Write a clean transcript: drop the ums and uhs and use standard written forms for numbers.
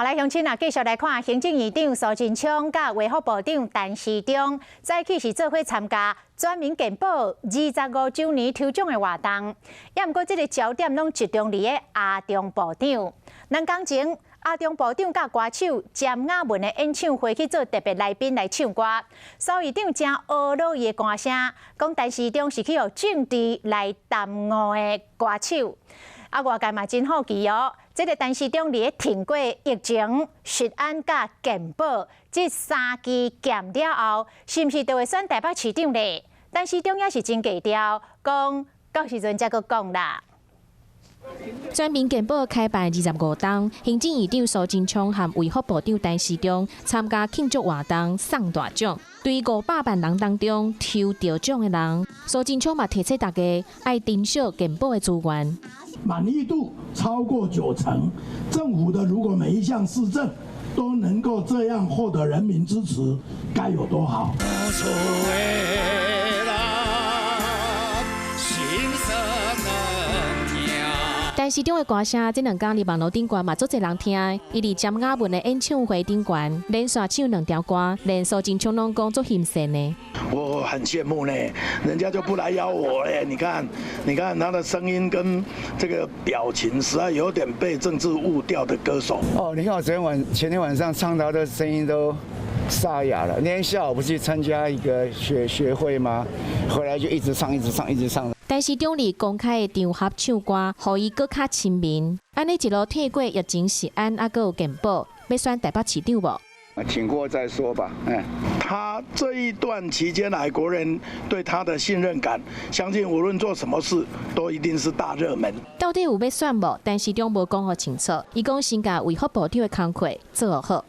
好，来乡亲啊，继续来看行政院长苏贞昌甲卫福部长陈时中早起是做伙参加全民健保25周年抽奖的活动，也毋过这个焦点拢集中伫个阿中部长。咱讲前，阿中部长甲歌手詹雅文的演唱会去做特别来宾来唱歌，苏院长真懊恼伊的歌声，讲陈时中是去互政治来耽误的歌手。啊，外界嘛真好奇哦。这个陈时中伫咧挺过疫情、食安甲健保这3支剑了后，是毋是就会选台北市长咧？陈时中也是真低调，讲到时阵才阁讲啦。全民健保开办25档，行政院长苏贞昌和卫福部长陈时中参加庆祝活动送大奖。对500万人当中抽到奖的人，苏贞昌嘛提醒大家爱珍惜健保的资源。满意度超过90%，政府的如果每一项施政都能够这样获得人民支持，该有多好！陈时中的歌声这2天伫网络顶悬嘛，足侪人听。伊伫詹雅文的演唱会顶悬，连续唱2条歌，连苏贞昌拢讲足欣赏呢。我很羡慕呢，人家就不来邀我嘞。你看他的声音跟这个表情，实在有点被政治误掉的歌手。哦，你看我前天晚上唱到的声音都沙哑了。那天下午不是参加一个学会吗？回来就一直唱。陈时中伫公开的场合唱歌，互伊更较亲民。安尼一路退过疫情、食安，还有健保，要选台北市长无？请过再说吧。他这一段期间来，国人对他的信任感，相信无论做什么事，都一定是大热门。到底有要选无？陈时中无讲好清楚，伊讲先甲卫福部长的工作做好。